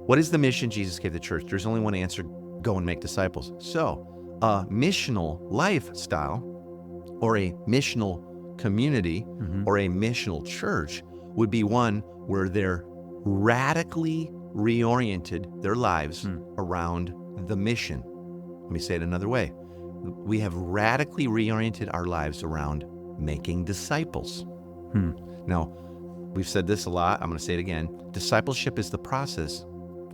What is the mission Jesus gave the church? There's only one answer: go and make disciples. So, a missional lifestyle, or a missional community, or a missional church would be one where they're radically reoriented their lives around the mission. Let me say it another way. We have radically reoriented our lives around making disciples. Now, we've said this a lot. I'm going to say it again. Discipleship is the process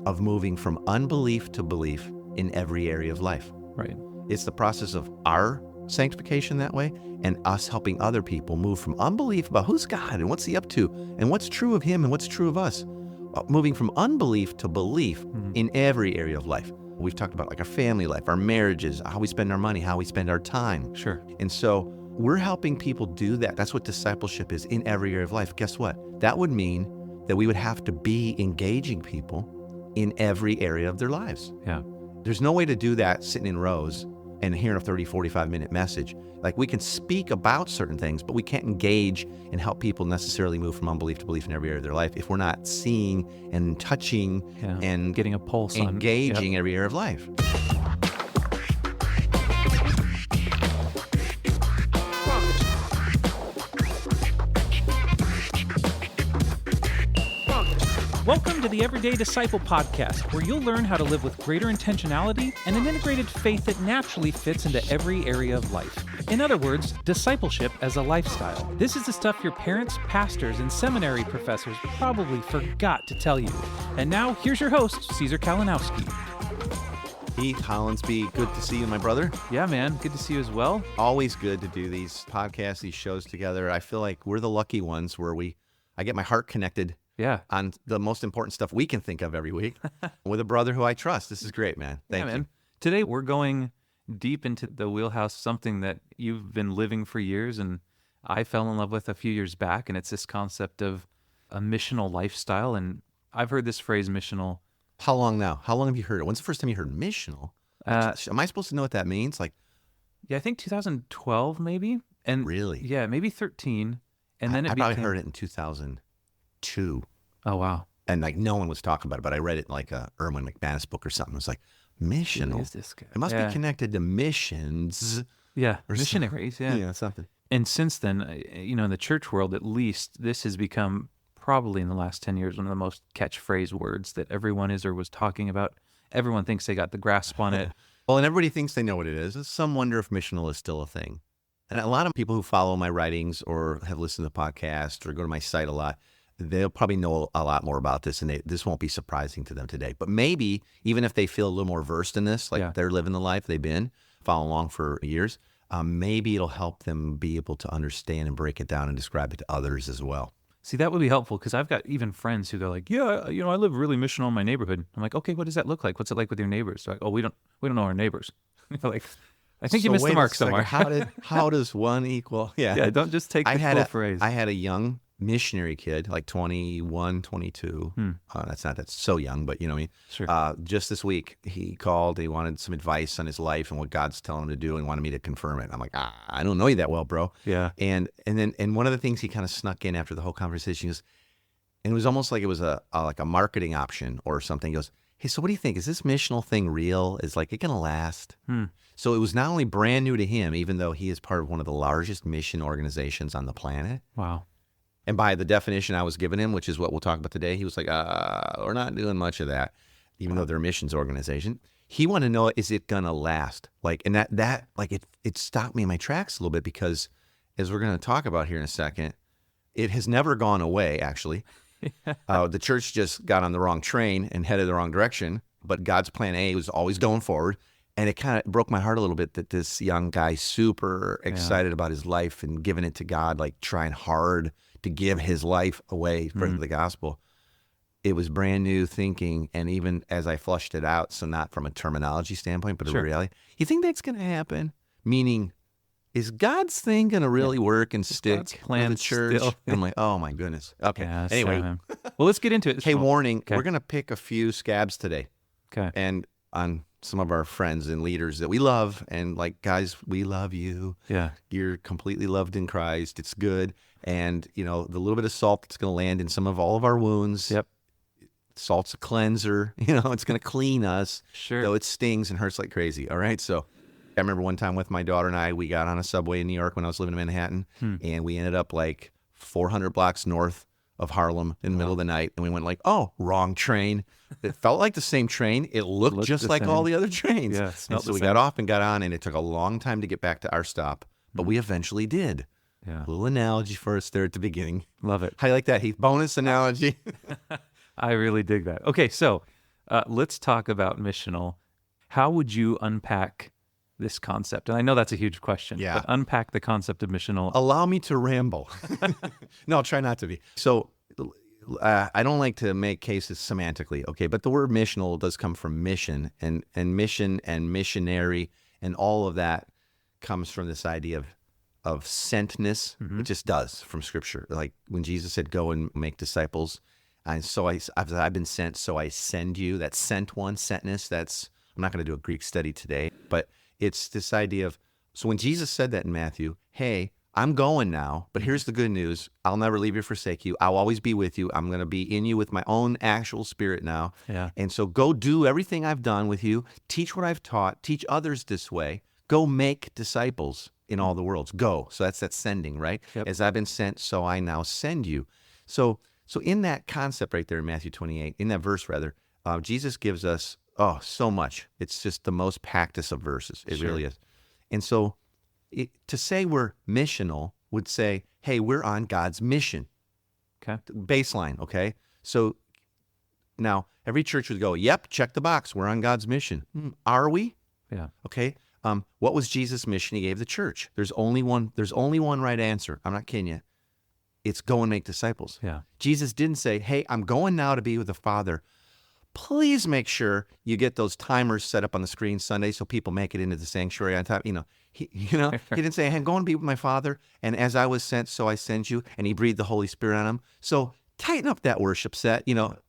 of moving from unbelief to belief in every area of life. Right. It's the process of our sanctification that way, and us helping other people move from unbelief about who's God and what's he up to and what's true of him and what's true of us, moving from unbelief to belief in every area of life. We've talked about like our family life, our marriages, how we spend our money, how we spend our time. Sure. And so we're helping people do that. That's what discipleship is in every area of life. Guess what? That would mean that we would have to be engaging people in every area of their lives. Yeah. There's no way to do that sitting in rows and hearing a 30, 45-minute message. Like, we can speak about certain things, but we can't engage and help people necessarily move from unbelief to belief in every area of their life if we're not seeing and touching and getting a pulse on engaging every area of life. Welcome to the Everyday Disciple Podcast, where you'll learn how to live with greater intentionality and an integrated faith that naturally fits into every area of life. In other words, discipleship as a lifestyle. This is the stuff your parents, pastors, and seminary professors probably forgot to tell you. And now, here's your host, Caesar Kalinowski. Heath Hollinsby, good to see you, my brother. Yeah, man. Good to see you as well. Always good to do these podcasts, these shows together. I feel like we're the lucky ones where I get my heart connected on the most important stuff we can think of every week with a brother who I trust. This is great, man. Thank you. Today, we're going deep into the wheelhouse, something that you've been living for years, and I fell in love with a few years back, and it's this concept of a missional lifestyle. And I've heard this phrase, missional. How long now? How long have you heard it? When's the first time you heard missional? Am I supposed to know what that means? Like, I think 2012 maybe. And really? Yeah, maybe 13. And then I probably heard it in 2002. Oh, wow. And like no one was talking about it, but I read it in like a Erwin McManus book or something. It was like, missional. Who is this guy? It must be connected to missions. Yeah, or missionaries, something. And since then, in the church world at least, this has become probably in the last 10 years one of the most catchphrase words that everyone is or was talking about. Everyone thinks they got the grasp on it. Well, and everybody thinks they know what it is. Some wonder if missional is still a thing. And a lot of people who follow my writings or have listened to the podcast or go to my site a lot, they'll probably know a lot more about this, and this won't be surprising to them today. But maybe even if they feel a little more versed in this, like they're living the life they've been following along for years, maybe it'll help them be able to understand and break it down and describe it to others as well. See, that would be helpful, because I've got even friends who go like, I live really missional in my neighborhood. I'm like, okay, what does that look like? What's it like with your neighbors? They're like, oh, we don't know our neighbors. Like, I think you missed the mark somewhere. How does one equal? Yeah, don't just take the full phrase. I had a young missionary kid, like 21, 22. That's so young, but you know what I mean? Sure. Just this week, he called. He wanted some advice on his life and what God's telling him to do, and wanted me to confirm it. I'm like, I don't know you that well, bro. Yeah. And one of the things he kind of snuck in after the whole conversation was, and it was almost like it was like a marketing option or something. He goes, hey, so what do you think? Is this missional thing real? Is like it gonna last? So it was not only brand new to him, even though he is part of one of the largest mission organizations on the planet. Wow. And by the definition I was giving him, which is what we'll talk about today, he was like, we're not doing much of that, even though they're a missions organization. He wanted to know, is it going to last? Like, and that like, it stopped me in my tracks a little bit, because as we're going to talk about here in a second, it has never gone away, actually. The church just got on the wrong train and headed the wrong direction, but God's plan A was always going forward. And it kind of broke my heart a little bit that this young guy, super excited about his life and giving it to God, like trying hard to give his life away for the gospel. It was brand new thinking. And even as I flushed it out, so not from a terminology standpoint, but a reality, you think that's going to happen? Meaning, is God's thing going to really work and stick in the church? I'm like, oh my goodness. Okay. Yeah, anyway. Well, let's get into it. Hey, warning, we're going to pick a few scabs today. Okay. And on some of our friends and leaders that we love, and like, guys, we love you. Yeah. You're completely loved in Christ. It's good. And, the little bit of salt that's going to land in some of all of our wounds. Yep. Salt's a cleanser. It's going to clean us. Sure. Though it stings and hurts like crazy. All right. So I remember one time with my daughter and I, we got on a subway in New York when I was living in Manhattan, and we ended up like 400 blocks north of Harlem in the middle of the night. And we went like, oh, wrong train. It felt like the same train. It looked just like all the other trains. Yeah, and smelled so the we same. got off and got on, and it took a long time to get back to our stop, but we eventually did. Yeah. A little analogy for us there at the beginning. Love it. How you like that, Heath? Bonus analogy. I really dig that. Okay, so let's talk about missional. How would you unpack this concept? And I know that's a huge question, Yeah. but unpack the concept of missional. Allow me to ramble. No, I'll try not to be. So I don't like to make cases semantically, okay? But the word missional does come from mission, and mission and missionary, and all of that comes from this idea of sentness. It just does from Scripture. Like when Jesus said, "Go and make disciples," and so I've been sent, so I send you. That sent one, sentness. I'm not going to do a Greek study today, but it's this idea of, so when Jesus said that in Matthew, hey, I'm going now, but here's the good news. I'll never leave you or forsake you. I'll always be with you. I'm going to be in you with my own actual spirit now. Yeah. And so go do everything I've done with you. Teach what I've taught. Teach others this way. Go make disciples in all the worlds. Go. So that's that sending, right? Yep. As I've been sent, so I now send you. So in that concept right there in Matthew 28, in that verse rather, Jesus gives us, so much. It's just the most packed of verses. It really is. And so to say we're missional would say, hey, we're on God's mission. Okay. Baseline, okay? So now every church would go, yep, check the box. We're on God's mission. Are we? Yeah. Okay. What was Jesus' mission he gave the church? There's only one right answer. I'm not kidding you. It's go and make disciples. Yeah. Jesus didn't say, hey, I'm going now to be with the Father. Please make sure you get those timers set up on the screen Sunday so people make it into the sanctuary on time. He didn't say, hey, I'm going to be with my Father, and as I was sent, so I send you, and he breathed the Holy Spirit on him. So tighten up that worship set,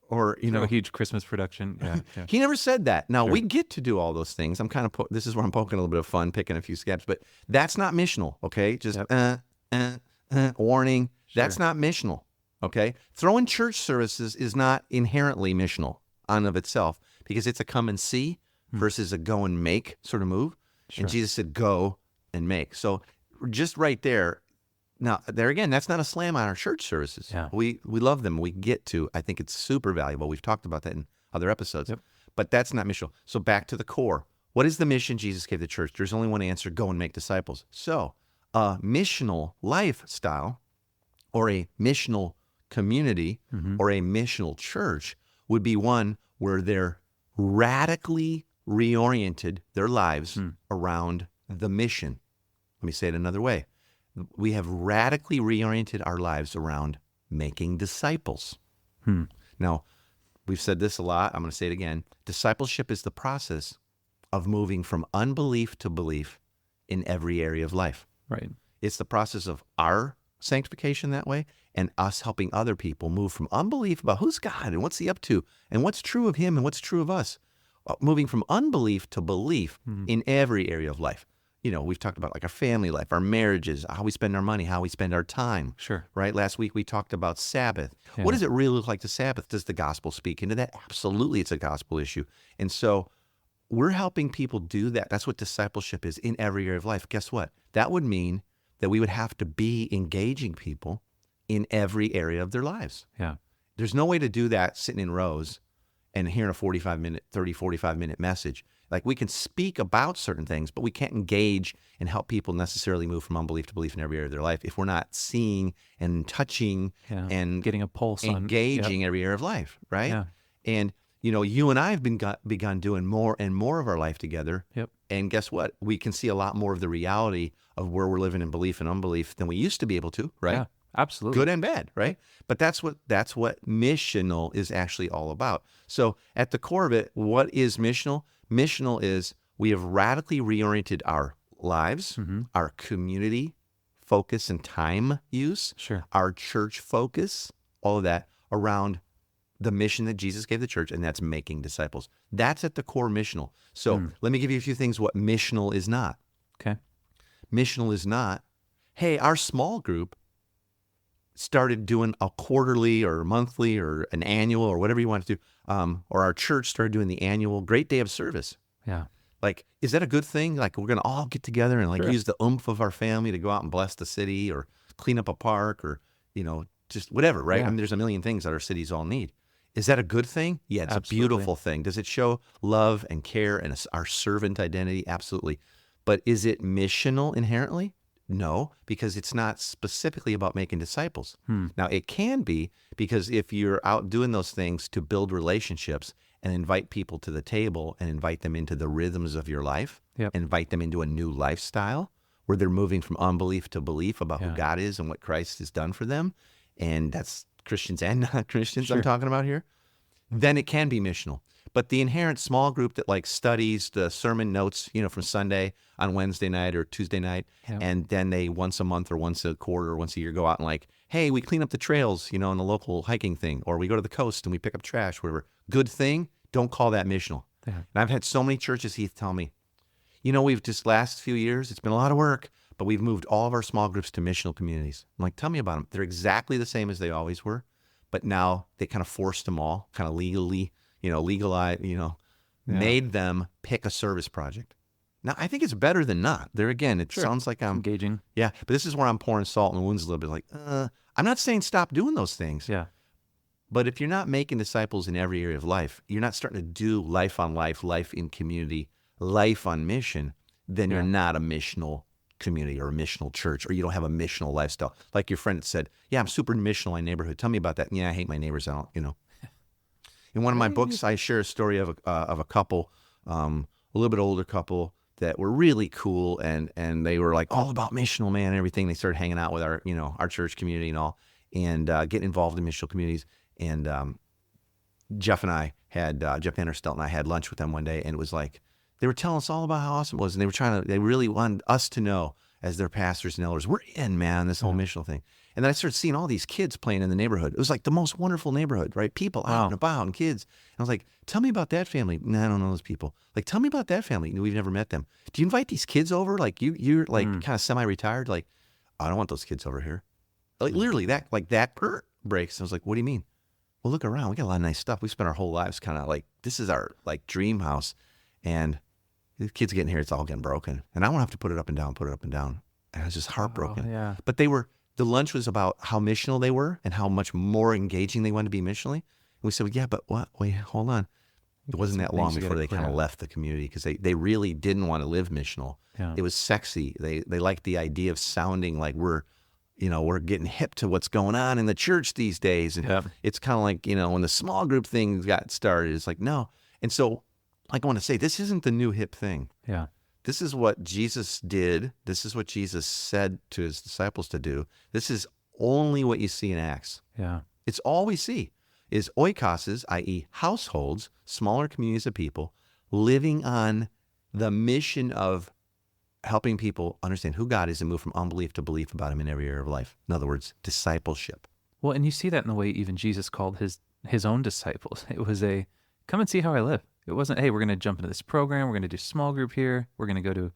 or A huge Christmas production. Yeah. Yeah. He never said that. Now, we get to do all those things. I'm kind of, this is where I'm poking a little bit of fun, picking a few scabs, but that's not missional, okay? Just warning. That's not missional, okay? Throwing church services is not inherently missional on of itself, because it's a come and see versus a go and make sort of move. Sure. And Jesus said, go and make. So just right there. Now, there again, that's not a slam on our church services. Yeah. We love them. We get to. I think it's super valuable. We've talked about that in other episodes. Yep. But that's not missional. So back to the core. What is the mission Jesus gave the church? There's only one answer: go and make disciples. So a missional lifestyle or a missional community or a missional church would be one where they're radically reoriented their lives around the mission. Let me say it another way. We have radically reoriented our lives around making disciples. Now, we've said this a lot. I'm going to say it again. Discipleship is the process of moving from unbelief to belief in every area of life. Right. It's the process of our sanctification that way, and us helping other people move from unbelief about who's God and what's he up to and what's true of him and what's true of us, moving from unbelief to belief in every area of life. We've talked about like our family life, our marriages, how we spend our money, how we spend our time. Sure. Right? Last week we talked about Sabbath. Yeah. What does it really look like to Sabbath? Does the gospel speak into that? Absolutely, it's a gospel issue. And so we're helping people do that. That's what discipleship is in every area of life. Guess what? That would mean that we would have to be engaging people in every area of their lives. Yeah. There's no way to do that sitting in rows and hearing a 45-minute message. Like, we can speak about certain things, but we can't engage and help people necessarily move from unbelief to belief in every area of their life if we're not seeing and touching and getting a pulse on engaging every area of life, right? Yeah. And, you and I have begun doing more and more of our life together. Yep. And guess what? We can see a lot more of the reality of where we're living in belief and unbelief than we used to be able to, right? Yeah. Absolutely. Good and bad, right? But that's what missional is actually all about. So at the core of it, what is missional? Missional is we have radically reoriented our lives, our community focus and time use, Sure. our church focus, all of that around the mission that Jesus gave the church, and that's making disciples. That's at the core missional. So let me give you a few things what missional is not. Okay. Missional is not, hey, our small group started doing a quarterly or monthly or an annual or whatever you want to do, or our church started doing the annual Great Day of Service. Yeah. Like, is that a good thing? Like, we're going to all get together and like Sure. use the oomph of our family to go out and bless the city or clean up a park or, just whatever, right? Yeah. I mean, there's a million things that our cities all need. Is that a good thing? Yeah, it's Absolutely. a beautiful thing. Does it show love and care and our servant identity? Absolutely. But is it missional inherently? No, because it's not specifically about making disciples. Now, it can be, because if you're out doing those things to build relationships and invite people to the table and invite them into the rhythms of your life, Yep. invite them into a new lifestyle where they're moving from unbelief to belief about who Yeah. God is and what Christ has done for them, and that's Christians and non-Christians I'm Sure. talking about here, then it can be missional. But the inherent small group that like studies the sermon notes, from Sunday on Wednesday night or Tuesday night, Yep. and then they once a month or once a quarter or once a year go out and like, hey, we clean up the trails, in the local hiking thing, or we go to the coast and we pick up trash, whatever. Good thing. Don't call that missional. Yeah. And I've had so many churches, Heath, tell me, we've just last few years, it's been a lot of work, but we've moved all of our small groups to missional communities. I'm like, tell me about them. They're exactly the same as they always were, but now they kind of forced them all, kind of legally, legalized, made them pick a service project. Now, I think it's better than not. There again, it Sure. sounds like I'm Engaging. yeah, but this is where I'm pouring salt in the wounds a little bit. Like, I'm not saying stop doing those things, Yeah. but if you're not making disciples in every area of life, you're not starting to do life on life, life in community, life on mission, then you're not a missional community or a missional church, or you don't have a missional lifestyle. Like your friend said, yeah, I'm super missional in my neighborhood. Tell me about that. Yeah, I hate my neighbors. I don't. In one of my books, I share a story of a couple, a little bit older couple that were really cool, and they were like all about missional, man, and everything. They started hanging out with our church community and all, and getting involved in missional communities. And Jeff Anderstelt and I had lunch with them one day, and it was like they were telling us all about how awesome it was, and they really wanted us to know, as their pastors and elders, we're in, man, this whole missional thing. And then I started seeing all these kids playing in the neighborhood. It was like the most wonderful neighborhood, right? People out and about and kids. And I was like, tell me about that family. Nah, I don't know those people. Like, tell me about that family. We've never met them. Do you invite these kids over? Like, you're like kind of semi-retired. Like, I don't want those kids over here. Like, literally that breaks. I was like, what do you mean? Well, look around. We got a lot of nice stuff. We spent our whole lives kind of like, this is our like dream house. And the kids getting here, it's all getting broken. And I won't have to put it up and down. And I was just heartbroken. Yeah. But the lunch was about how missional they were and how much more engaging they wanted to be missionally. And we said, well, yeah, but what? Wait, hold on. It wasn't that long before they kind of left the community, because they really didn't want to live missional. Yeah. It was sexy. They liked the idea of sounding like we're getting hip to what's going on in the church these days. And it's kind of like, when the small group thing got started, it's like, no. And so, like, I want to say, this isn't the new hip thing. Yeah. This is what Jesus did. This is what Jesus said to his disciples to do. This is only what you see in Acts. Yeah. It's all we see is oikoses, i.e. households, smaller communities of people, living on the mission of helping people understand who God is and move from unbelief to belief about him in every area of life. In other words, discipleship. Well, and you see that in the way even Jesus called his own disciples. It was come and see how I live. It wasn't, hey, we're going to jump into this program. We're going to do small group here. We're going to go to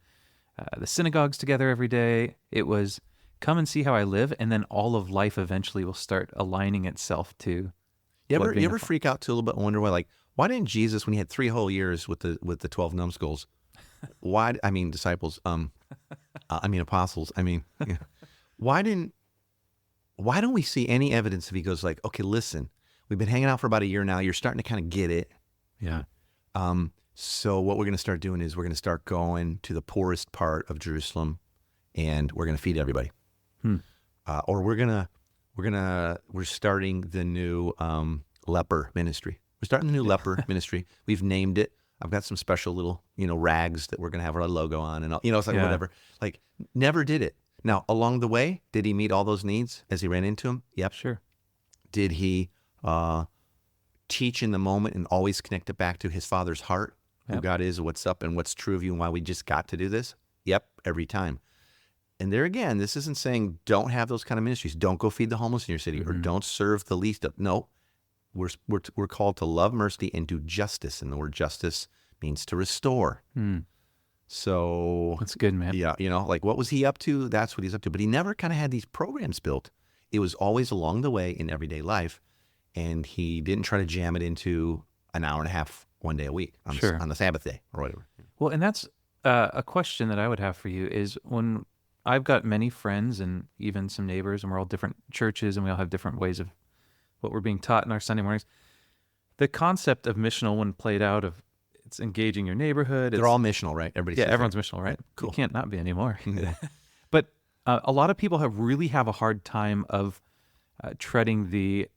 the synagogues together every day. It was, come and see how I live, and then all of life eventually will start aligning itself to. You ever freak out too a little bit and wonder why didn't Jesus, when he had 3 whole years with the 12 numbskulls, disciples, apostles, why don't we see any evidence if he goes like, okay, listen, we've been hanging out for about a year now. You're starting to kind of get it. Yeah. So what we're going to start doing is we're going to start going to the poorest part of Jerusalem, and we're going to feed everybody. Or we're starting the new leper ministry. We're starting the new leper ministry. We've named it. I've got some special little, rags that we're going to have our logo on, and all, it's like whatever. Like, never did it. Now, along the way, did he meet all those needs as he ran into them? Yep. Sure. Did he teach in the moment and always connect it back to his Father's heart, who God is, what's up, and what's true of you, and why we just got to do this? Yep, every time. And there again, this isn't saying don't have those kind of ministries. Don't go feed the homeless in your city, or don't serve the least of. No, we're called to love mercy and do justice, and the word justice means to restore. So That's good, man. Yeah, like what was he up to? That's what he's up to. But he never kind of had these programs built It was always along the way in everyday life, and he didn't try to jam it into an hour and a half one day a week on the Sabbath day or whatever. Well, and that's a question that I would have for you is when I've got many friends and even some neighbors, and we're all different churches, and we all have different ways of what we're being taught in our Sunday mornings. The concept of missional, when played out, of it's engaging your neighborhood. They're all missional, right? Everyone's missional, right? Cool. You can't not be anymore. But a lot of people really have a hard time of treading the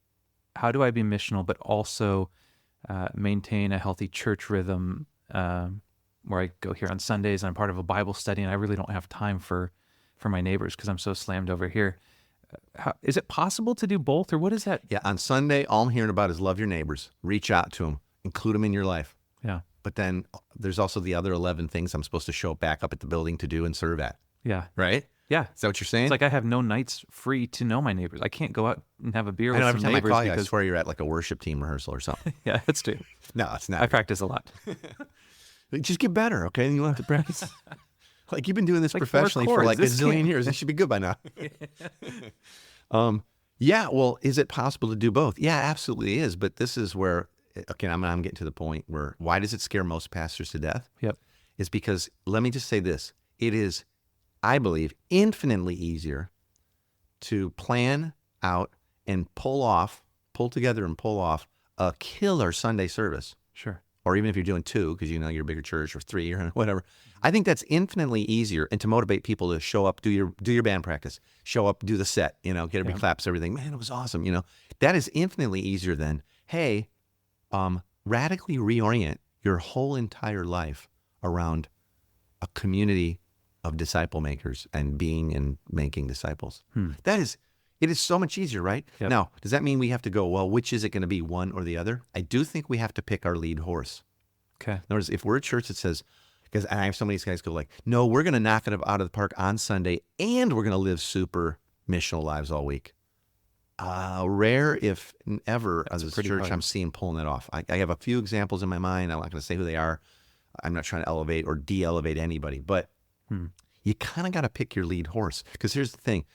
how do I be missional, but also maintain a healthy church rhythm where I go here on Sundays and I'm part of a Bible study and I really don't have time for my neighbors because I'm so slammed over here. Is it possible to do both, or what is that? Yeah, on Sunday, all I'm hearing about is love your neighbors, reach out to them, include them in your life. Yeah. But then there's also the other 11 things I'm supposed to show back up at the building to do and serve at. Yeah. Right? Yeah. Is that what you're saying? It's like I have no nights free to know my neighbors. I can't go out and have a beer with every some time neighbors I call you, I because swear you're at like a worship team rehearsal or something. yeah, that's true. No, it's not. I practice a lot. Just get better, okay? You won't have to practice. Like you've been doing this Like professionally for like a zillion years. It should be good by now. Yeah, well, is it possible to do both? Yeah, absolutely is. But this is where, okay, I'm getting to the point where why does it scare most pastors to death? Yep. Is because, let me just say this. It is, I believe, infinitely easier to plan out and pull together and pull off a killer Sunday service. Sure. Or even if you're doing 2, because you're a bigger church, or 3 or whatever. I think that's infinitely easier, and to motivate people to show up, do your band practice, show up, do the set, get everybody claps, everything. Man, it was awesome. That is infinitely easier than, hey, radically reorient your whole entire life around a community of disciple makers and being and making disciples. It is so much easier, right? Yep. Now, does that mean we have to go, well, which is it going to be, one or the other? I do think we have to pick our lead horse. Okay. In other words, if we're a church that says, because I have some of these guys go like, no, we're going to knock it out of the park on Sunday and we're going to live super missional lives all week. Rare, if ever, as a church hard. I'm seeing pulling that off. I have a few examples in my mind. I'm not going to say who they are. I'm not trying to elevate or de-elevate anybody, but you kind of got to pick your lead horse. Because here's the thing.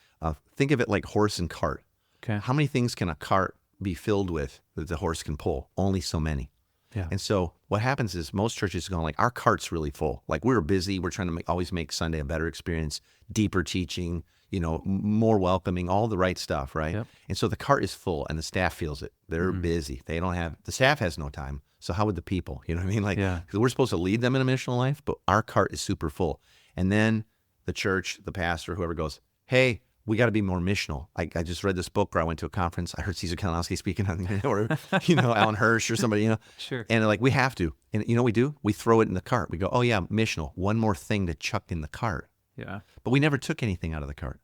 Think of it like horse and cart. Okay. How many things can a cart be filled with that the horse can pull? Only so many. Yeah. And so what happens is most churches are going like, our cart's really full. Like we're busy. We're trying to always make Sunday a better experience, deeper teaching, more welcoming, all the right stuff, right? Yep. And so the cart is full and the staff feels it. They're busy. The staff has no time. So how would the people, you know what I mean? Like, because we're supposed to lead them in a missional life, but our cart is super full. And then the church, the pastor, whoever goes, hey, we got to be more missional. I just read this book, or I went to a conference. I heard Caesar Kalinowski speaking on, or, Alan Hirsch or somebody, Sure. And like, we have to. And you know what we do? We throw it in the cart. We go, oh yeah, missional. One more thing to chuck in the cart. Yeah. But we never took anything out of the cart.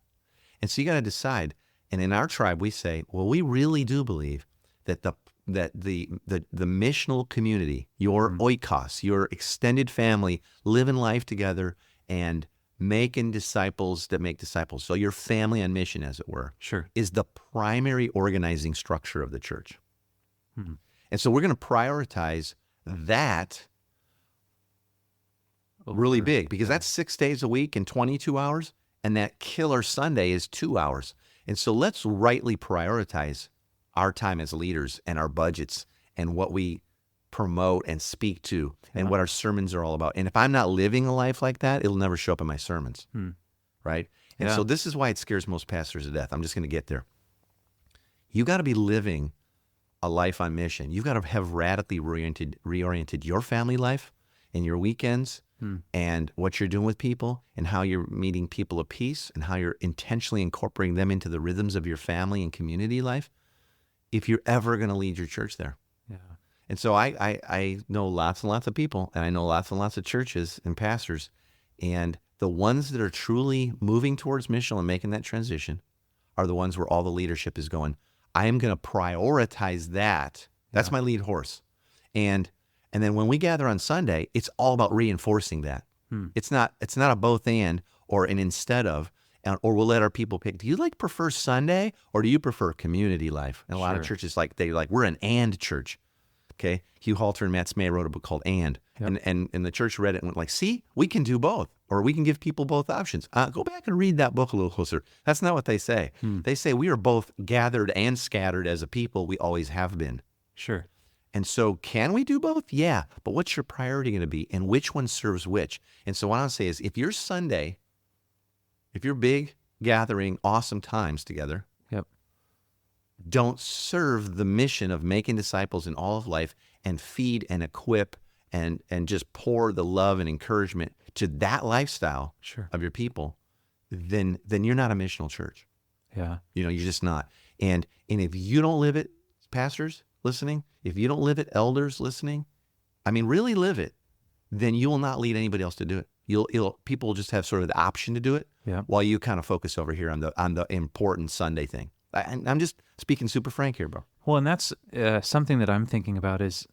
And so you got to decide. And in our tribe, we say, well, we really do believe that the missional community, your oikos, your extended family, living life together and making disciples that make disciples. So your family on mission, as it were, Sure. is the primary organizing structure of the church. And so we're going to prioritize that really big, because that's 6 days a week and 22 hours, and that killer Sunday is 2 hours. And so let's rightly prioritize our time as leaders and our budgets and what we promote and speak to and what our sermons are all about. And if I'm not living a life like that, it'll never show up in my sermons, right? And so this is why it scares most pastors to death. I'm just going to get there. You got to be living a life on mission. You've got to have radically reoriented your family life and your weekends and what you're doing with people and how you're meeting people of peace and how you're intentionally incorporating them into the rhythms of your family and community life if you're ever going to lead your church there. Yeah. And so I know lots and lots of people, and I know lots and lots of churches and pastors, and the ones that are truly moving towards missional and making that transition are the ones where all the leadership is going, I am going to prioritize that. That's my lead horse. And then when we gather on Sunday, it's all about reinforcing that. It's not a both and or an instead of, or we'll let our people pick. Do you prefer Sunday or do you prefer community life? And a lot of churches we're an and church. Okay, Hugh Halter and Matt Smay wrote a book called And the church read it and went like, see, we can do both. or we can give people both options. Go back and read that book a little closer. That's not what they say. They say we are both gathered and scattered as a people. We always have been. Sure. And so can we do both? Yeah. But what's your priority going to be? And which one serves which? And so what I would say is if your Sunday, if your big gathering, awesome times together, Yep. don't serve the mission of making disciples in all of life and feed and equip and just pour the love and encouragement to that lifestyle Sure. of your people, then you're not a missional church. Yeah. You're just not. And if you don't live it, pastors listening, if you don't live it, elders listening, really live it, then you will not lead anybody else to do it. People will just have sort of the option to do it, Yeah. while you kind of focus over here on the important Sunday thing. I'm just speaking super frank here, bro. Well, and that's something that I'm thinking about is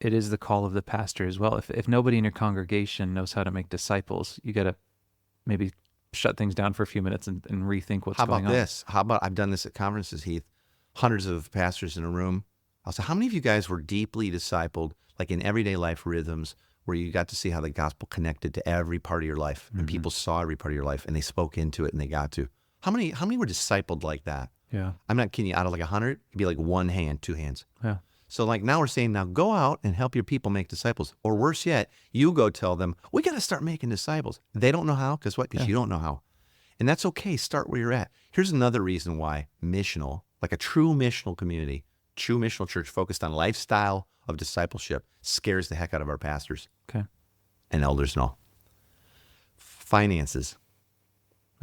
it is the call of the pastor as well. If nobody in your congregation knows how to make disciples, you got to maybe shut things down for a few minutes and rethink what's going on. How about this? How about I've done this at conferences, Heath, hundreds of pastors in a room. I'll say, how many of you guys were deeply discipled, like in everyday life rhythms, where you got to see how the gospel connected to every part of your life, and people saw every part of your life, and they spoke into it, and they got to? How many were discipled like that? Yeah. I'm not kidding you. Out of like 100, it'd be like one hand, two hands. Yeah. So like now we're saying, now go out and help your people make disciples. Or worse yet, you go tell them, we got to start making disciples. They don't know how. Because what? Because you don't know how. And that's okay. Start where you're at. Here's another reason why missional, like a true missional community, true missional church focused on lifestyle of discipleship, scares the heck out of our pastors Okay. and elders and all. Finances.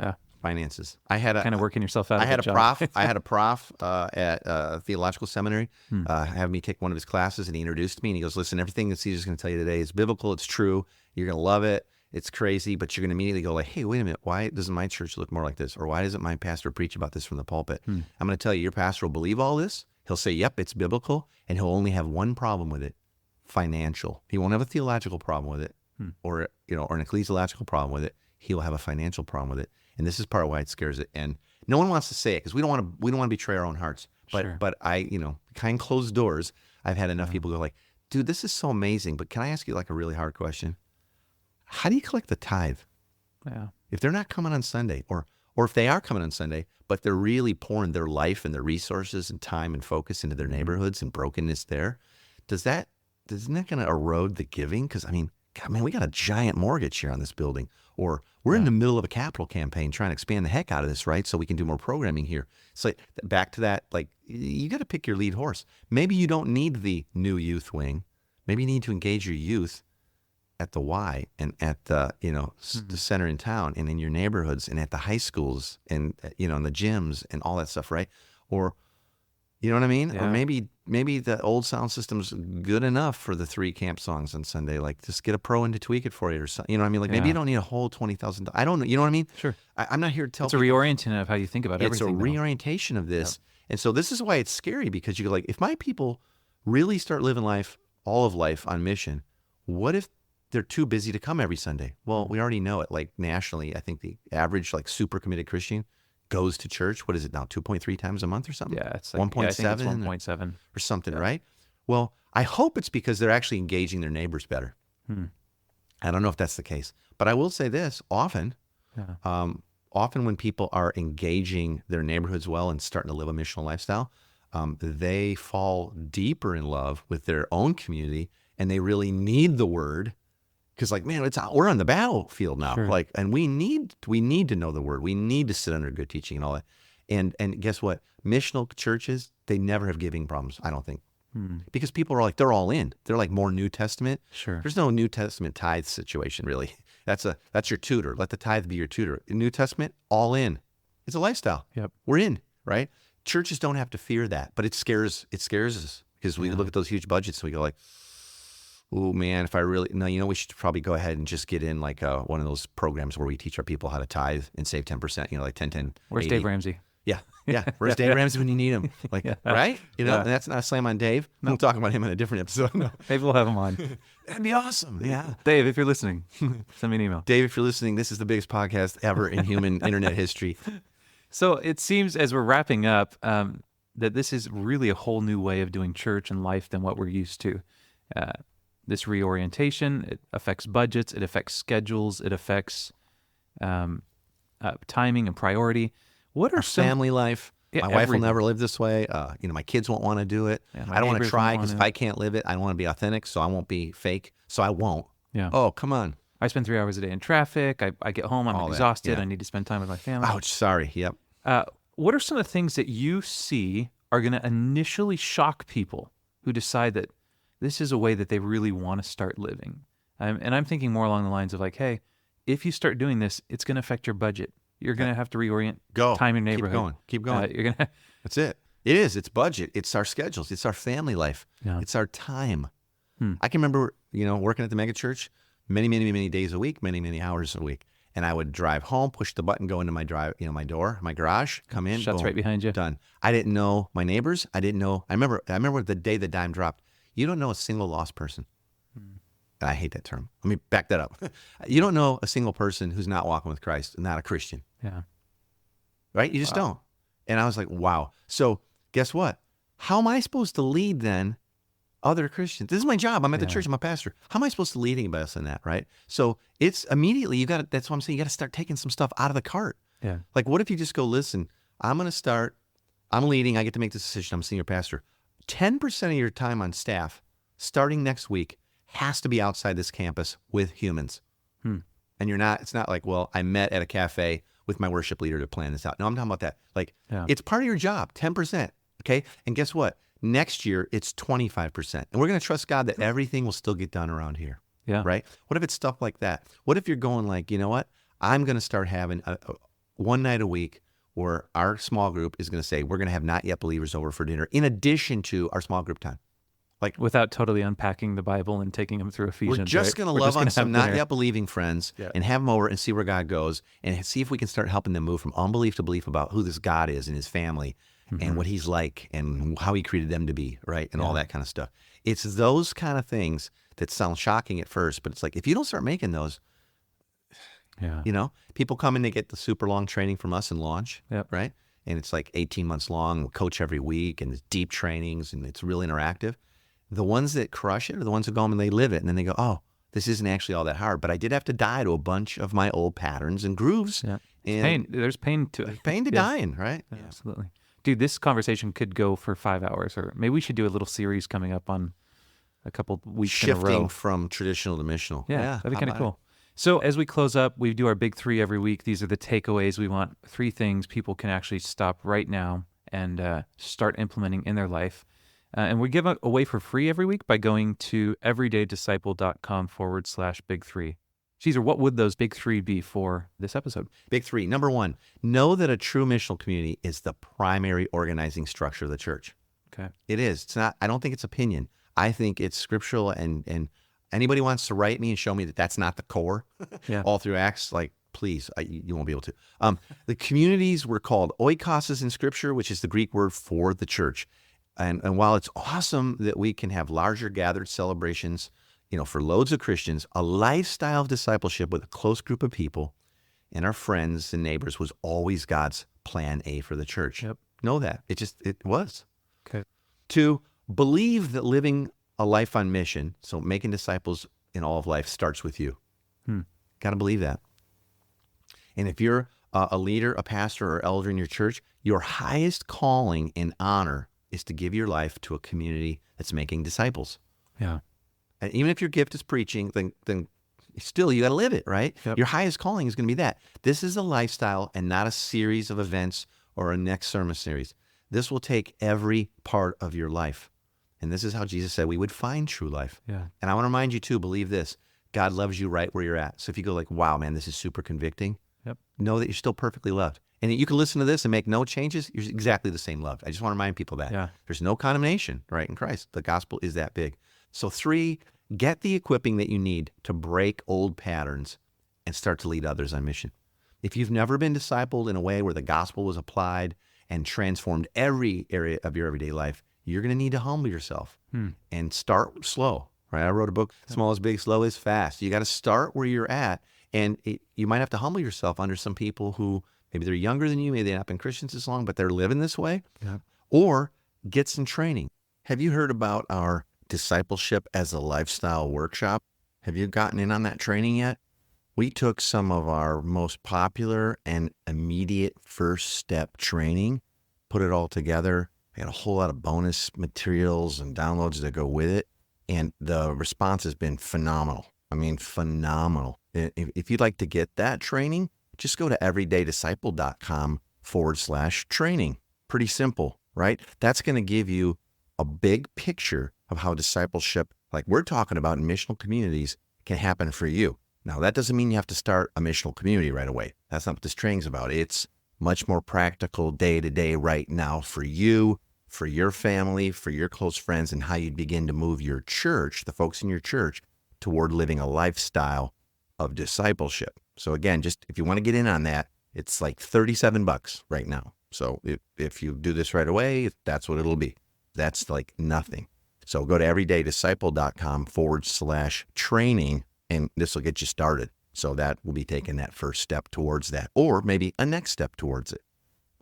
Yeah. Finances. I had Kind of working yourself out. I of had the a job. prof. I had a prof at a theological seminary have me take one of his classes, and he introduced me, and he goes, "Listen, everything that Caesar's going to tell you today is biblical. It's true. You're going to love it. It's crazy, but you're going to immediately go like, hey, wait a minute. Why doesn't my church look more like this? Or why doesn't my pastor preach about this from the pulpit? I'm going to tell you, your pastor will believe all this. He'll say, yep, it's biblical, and he'll only have one problem with it: financial. He won't have a theological problem with it, or an ecclesiological problem with it. He'll have a financial problem with it." And this is part of why it scares it. And no one wants to say it because we don't want to betray our own hearts. But Sure. but I, behind closed doors, I've had enough people go like, dude, this is so amazing. But can I ask you like a really hard question? How do you collect the tithe? Yeah. If they're not coming on Sunday, or if they are coming on Sunday, but they're really pouring their life and their resources and time and focus into their neighborhoods and brokenness there, isn't that going to erode the giving? Because God, man, we got a giant mortgage here on this building, or we're in the middle of a capital campaign trying to expand the heck out of this, right? So we can do more programming here. So back to that, like, you got to pick your lead horse. Maybe you don't need the new youth wing. Maybe you need to engage your youth at the Y and at the, the center in town and in your neighborhoods and at the high schools and, in the gyms and all that stuff, right? Or, you know what I mean? Yeah. Or maybe the old sound system's good enough for the 3 camp songs on Sunday. Like, just get a pro in to tweak it for you or something. You know what I mean? Like, maybe you don't need a whole $20,000. I don't know. You know what I mean? Sure. I'm not here to tell It's a people. reorienting of how you think about It's a everything. reorientation of this. And so this is why it's scary, because you go like, if my people really start living life, all of life on mission, what if they're too busy to come every Sunday? Well, we already know it. Like nationally, I think the average like super committed Christian goes to church. What is it now? 2.3 times a month or something? Yeah, it's like 1.7 I think it's 1.7 or something, right? Well, I hope it's because they're actually engaging their neighbors better. I don't know if that's the case, but I will say this: often when people are engaging their neighborhoods well and starting to live a missional lifestyle, they fall deeper in love with their own community, and they really need the word. Because like, man, we're on the battlefield now. Sure. Like, and we need to know the word. We need to sit under good teaching and all that. And guess what? Missional churches, they never have giving problems, I don't think. Because people are like, they're all in. They're like more New Testament. Sure. There's no New Testament tithe situation really. That's your tutor. Let the tithe be your tutor. In New Testament, all in. It's a lifestyle. Yep. We're in, right? Churches don't have to fear that, but it scares us because we look at those huge budgets and we go like, oh man, if I really, no, we should probably go ahead and just get in like one of those programs where we teach our people how to tithe and save 10%, like 10. Where's 80. Dave Ramsey? Yeah. Where's Dave Ramsey when you need him? Like, right? And that's not a slam on Dave. We'll talk about him in a different episode. No. Maybe we'll have him on. That'd be awesome. Yeah. Dave, if you're listening, send me an email. Dave, if you're listening, this is the biggest podcast ever in human internet history. So it seems as we're wrapping up that this is really a whole new way of doing church and life than what we're used to. this reorientation. It affects budgets. It affects schedules. It affects timing and priority. What are Our some family life. Yeah, My wife will everything. never live this way. My kids won't want to do it. Yeah, my I don't want to neighbors try won't because want if it. I can't live it, I don't want to be authentic, so I won't be fake. So I won't. Yeah. Oh, come on. I spend 3 hours a day in traffic. I get home. I'm All that, exhausted. yeah. I need to spend time with my family. Ouch. Sorry. Yep. What are some of the things that you see are going to initially shock people who decide that this is a way that they really want to start living? And I'm thinking more along the lines of like, hey, if you start doing this, it's going to affect your budget. You're going to have to reorient time in your neighborhood. Keep going. You're going to. That's it. It is. It's budget. It's our schedules. It's our family life. Yeah. It's our time. I can remember, working at the mega church many days a week, many hours a week. And I would drive home, push the button, go into my my door, my garage, come in, Shuts boom, right behind you. done. I didn't know my neighbors. I didn't know. I remember the day the dime dropped. You don't know a single lost person. I hate that term. Let me back that up. You don't know a single person who's not walking with Christ, not a Christian. Yeah. Right? You just don't. And I was like, wow. So guess what? How am I supposed to lead then other Christians? This is my job. I'm at the church. I'm a pastor. How am I supposed to lead anybody else in that? Right? So it's immediately that's what I'm saying. You got to start taking some stuff out of the cart. Yeah. Like, what if you just go, listen, I'm leading. I get to make this decision. I'm senior pastor. 10% of your time on staff starting next week has to be outside this campus with humans. And it's not like, well, I met at a cafe with my worship leader to plan this out. No, I'm talking about that. Like, it's part of your job, 10%. Okay. And guess what? Next year, it's 25%. And we're going to trust God that everything will still get done around here. Yeah. Right? What if it's stuff like that? What if you're going like, you know what? I'm going to start having one night a week where our small group is going to say, we're going to have not yet believers over for dinner in addition to our small group time. Like, without totally unpacking the Bible and taking them through Ephesians. we're just going to love on some not yet believing friends and have them over and see where God goes and see if we can start helping them move from unbelief to belief about who this God is and his family and what he's like and how he created them to be, right? And all that kind of stuff. It's those kind of things that sound shocking at first, but it's like, if you don't start making those, people come in, they get the super long training from us and launch, right? And it's like 18 months long. We'll coach every week and it's deep trainings and it's really interactive. The ones that crush it are the ones who go home and they live it. And then they go, oh, this isn't actually all that hard. But I did have to die to a bunch of my old patterns and grooves. Yeah. And Pain. There's pain to it. there's pain to dying, right? Yeah, absolutely. Dude, this conversation could go for 5 hours, or maybe we should do a little series coming up on a couple weeks in a row. Shifting from traditional to missional. Yeah, that'd be how kind of about cool. So as we close up, we do our big 3 every week. These are the takeaways. We want 3 things people can actually stop right now and start implementing in their life. And we give it away for free every week by going to everydaydisciple.com/big3. Caesar, what would those big 3 be for this episode? Big 3. Number 1, know that a true missional community is the primary organizing structure of the church. Okay. It is. It's not. I don't think it's opinion. I think it's scriptural, and anybody wants to write me and show me that that's not the core all through Acts, like, please, you won't be able to. The communities were called oikoses in Scripture, which is the Greek word for the church. And while it's awesome that we can have larger gathered celebrations, for loads of Christians, a lifestyle of discipleship with a close group of people and our friends and neighbors was always God's plan A for the church. Yep. Know that. It was. Okay. 2, believe that living a life on mission, so making disciples in all of life, starts with you. Got to believe that. And if you're a leader, a pastor, or elder in your church, your highest calling and honor is to give your life to a community that's making disciples. Yeah. And even if your gift is preaching, then still you got to live it, right? Yep. Your highest calling is going to be that. This is a lifestyle and not a series of events or a next sermon series. This will take every part of your life. And this is how Jesus said we would find true life. Yeah. And I want to remind you too, believe this, God loves you right where you're at. So if you go like, wow, man, this is super convicting, know that you're still perfectly loved. And you can listen to this and make no changes. You're exactly the same loved. I just want to remind people that. Yeah. There's no condemnation, right, in Christ. The gospel is that big. So 3, get the equipping that you need to break old patterns and start to lead others on mission. If you've never been discipled in a way where the gospel was applied and transformed every area of your everyday life, you're going to need to humble yourself and start slow, right? I wrote a book, Small is Big, Slow is Fast. You got to start where you're at, and you might have to humble yourself under some people who maybe they're younger than you, maybe they've not been Christians as long, but they're living this way, or get some training. Have you heard about our Discipleship as a Lifestyle Workshop. Have you gotten in on that training yet? We took some of our most popular and immediate first step training, put it all together. I got a whole lot of bonus materials and downloads that go with it. And the response has been phenomenal. I mean, phenomenal. If you'd like to get that training, just go to everydaydisciple.com/training. Pretty simple, right? That's going to give you a big picture of how discipleship, like we're talking about in missional communities, can happen for you. Now, that doesn't mean you have to start a missional community right away. That's not what this training's about. It's much more practical day to day right now for you, for your family, for your close friends, and how you begin to move your church, the folks in your church, toward living a lifestyle of discipleship. So again, just if you want to get in on that, it's like $37 right now. So if you do this right away, that's what it'll be. That's like nothing. So go to everydaydisciple.com/training, and this will get you started. So that will be taking that first step towards that, or maybe a next step towards it.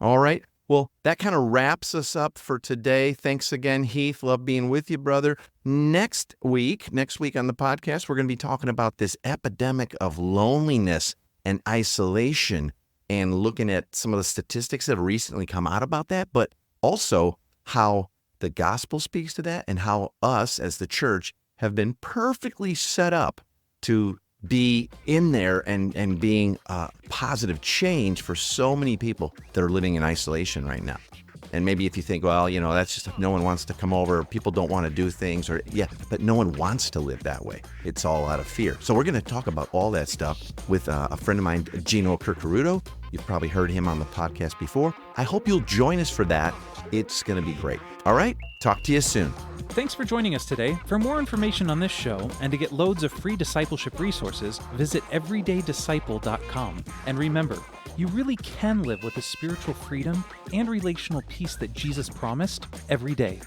All right. Well, that kind of wraps us up for today. Thanks again, Heath. Love being with you, brother. Next week on the podcast, we're going to be talking about this epidemic of loneliness and isolation and looking at some of the statistics that have recently come out about that, but also how the gospel speaks to that and how us as the church have been perfectly set up to be in there and being a positive change for so many people that are living in isolation right now. And maybe if you think, well, that's just no one wants to come over, people don't want to do things, but no one wants to live that way. It's all out of fear. So we're going to talk about all that stuff with a friend of mine, Gino Kirkarudo. You've probably heard him on the podcast before. I hope you'll join us for that. It's going to be great. All right, talk to you soon. Thanks for joining us today. For more information on this show and to get loads of free discipleship resources, visit everydaydisciple.com. And remember, you really can live with the spiritual freedom and relational peace that Jesus promised every day.